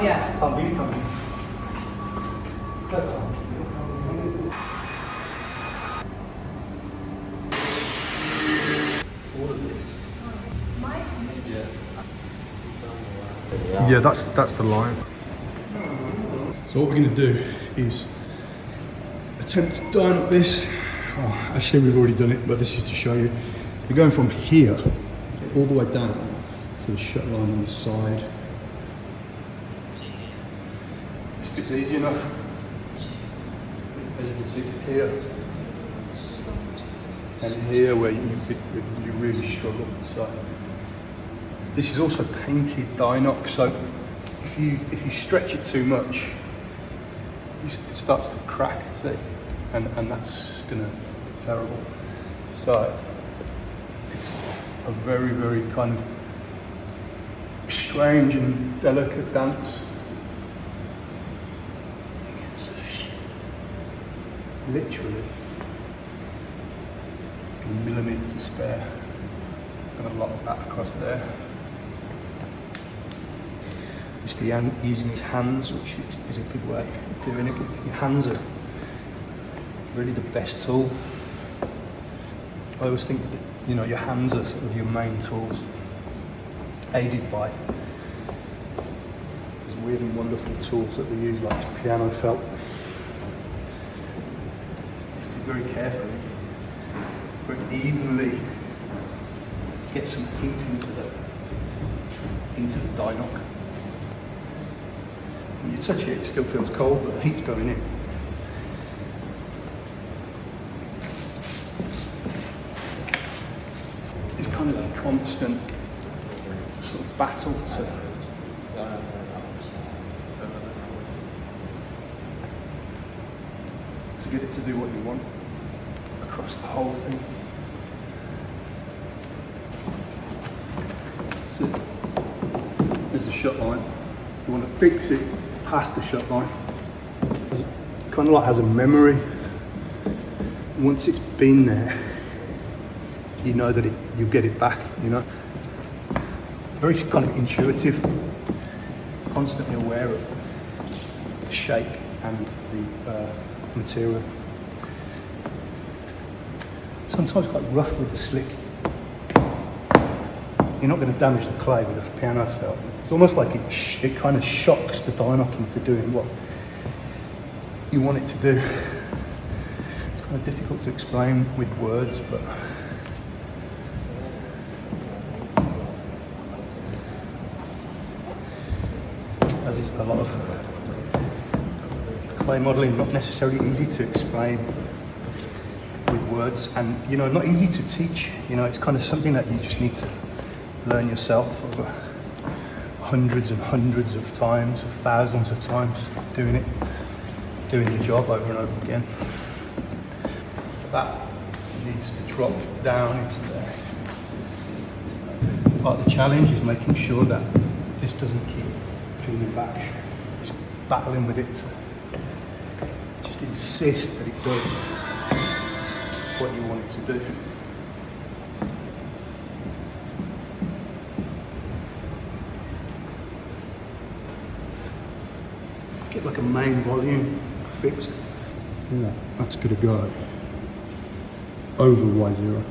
Yeah. Come in. All of this. Yeah, that's the line. So what we're going to do is attempt to dine up this. Oh, actually, we've already done it, but this is to show you. We're going from here all the way down to the shut line on the side. This bit's easy enough. As you can see here and here, where you really struggle. So this is also painted Dinox, so if you stretch it too much, it starts to crack, see, and that's gonna be terrible. So it's a very, very kind of strange and delicate dance. You can see, literally, a millimetre to spare. I'm gonna lock that across there. Just using his hands, which is a good way of doing it. Your hands are really the best tool. I always think that, you know, your hands are sort of your main tools, aided by these weird and wonderful tools that we use, like this piano felt. You have to be very careful, very evenly get some heat into the dinoc. When you touch it, it still feels cold, but the heat's going in. It's kind of a constant sort of battle to get it to do what you want across the whole thing. So there's the shut line. If you want to fix it past the shut line, it kind of like has a memory. Once it's been there, you know that you'll get it back, you know. Very kind of intuitive, constantly aware of the shape and the material. Sometimes quite rough with the slick. You're not going to damage the clay with a piano felt. It's almost like it kind of shocks the dinoc into doing what you want it to do. It's kind of difficult to explain with words, but as is a lot of clay modelling, not necessarily easy to explain with words, and you know, not easy to teach. You know, it's kind of something that you just need to learn yourself over hundreds and hundreds of times, thousands of times, doing the job over and over again. That needs to drop down into there. Part of the challenge is making sure that this doesn't keep peeling back. Just battling with it to just insist that it does what you want it to do. Get like a main volume fixed. Yeah, that's going to go over Y0.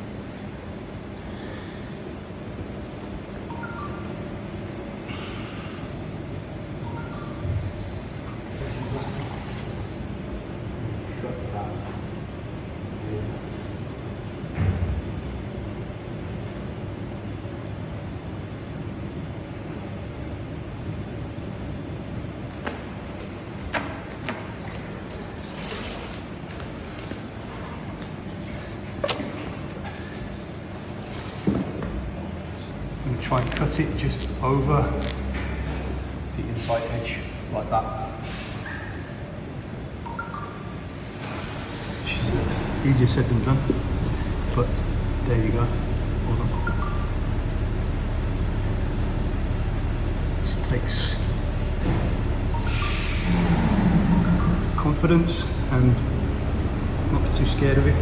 Try and cut it just over the inside edge, like that. Which is easier said than done, but there you go. Hold on. Just takes confidence and not be too scared of it.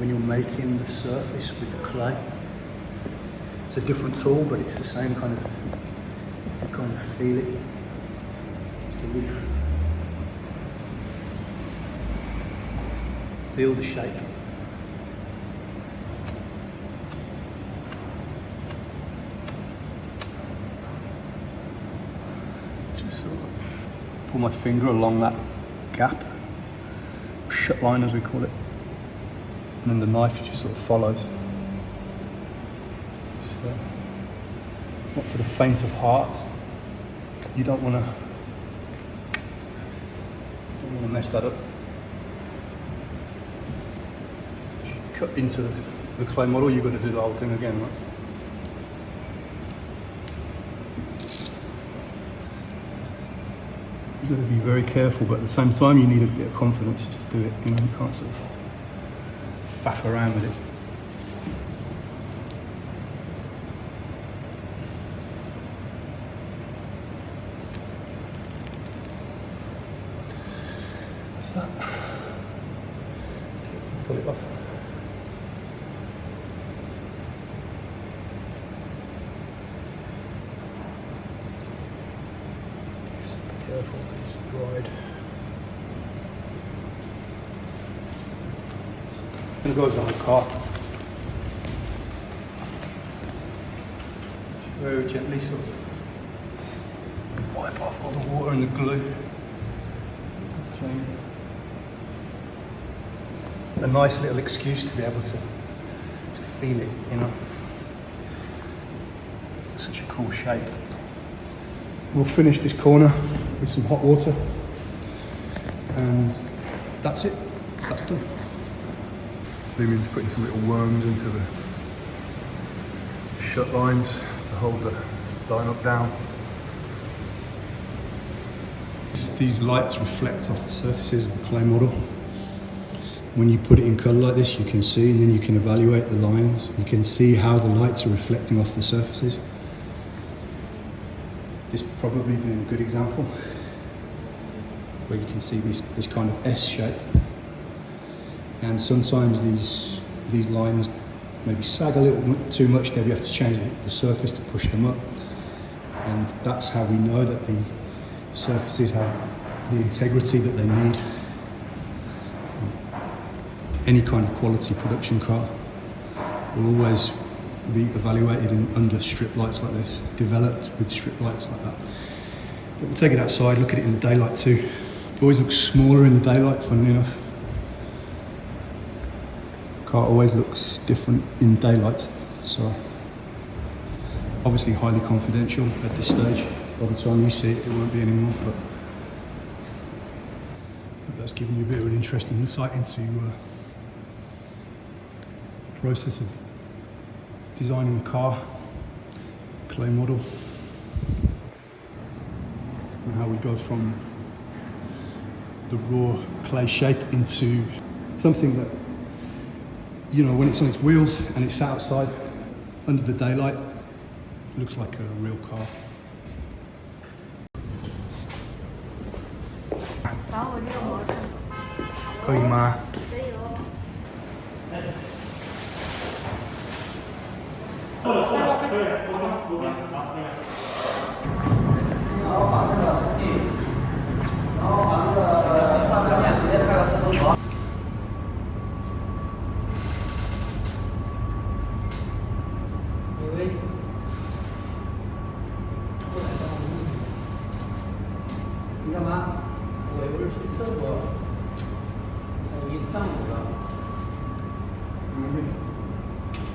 when you're making the surface with the clay. It's a different tool, but it's the same kind of, you kind of feel it. The leaf. Feel the shape. Just sort of pull my finger along that gap, shut line as we call it, and then the knife just sort of follows. So, not for the faint of heart. You don't want to mess that up. If you cut into the clay model, you've got to do the whole thing again, right? You've got to be very careful, but at the same time you need a bit of confidence just to do it. You know, you can't sort of faff around with it. What's that? Pull it off. Careful, it's dried. And it goes on the car. Very gently sort of wipe off all the water and the glue. Clean. A nice little excuse to be able to feel it, you know. Such a cool shape. We'll finish this corner with some hot water, and that's it, that's done. Lumine's putting some little worms into the shut lines to hold the line-up down. These lights reflect off the surfaces of the clay model. When you put it in colour like this, you can see, and then you can evaluate the lines. You can see how the lights are reflecting off the surfaces. This probably being a good example, where you can see this kind of S shape, and sometimes these lines maybe sag a little too much. Maybe you have to change the surface to push them up, and that's how we know that the surfaces have the integrity that they need. Any kind of quality production car will always be evaluated under strip lights like this, developed with strip lights like that. But we'll take it outside, look at it in the daylight too. It always looks smaller in the daylight, funnily enough. The car always looks different in daylight, so obviously highly confidential at this stage. By the time you see it, it won't be anymore, but that's giving you a bit of an interesting insight into the process of designing a car, clay model, and how we go from the raw clay shape into something that, you know, when it's on its wheels and it's sat outside under the daylight, it looks like a real car.你干嘛？我不是去厕所，我一上午了。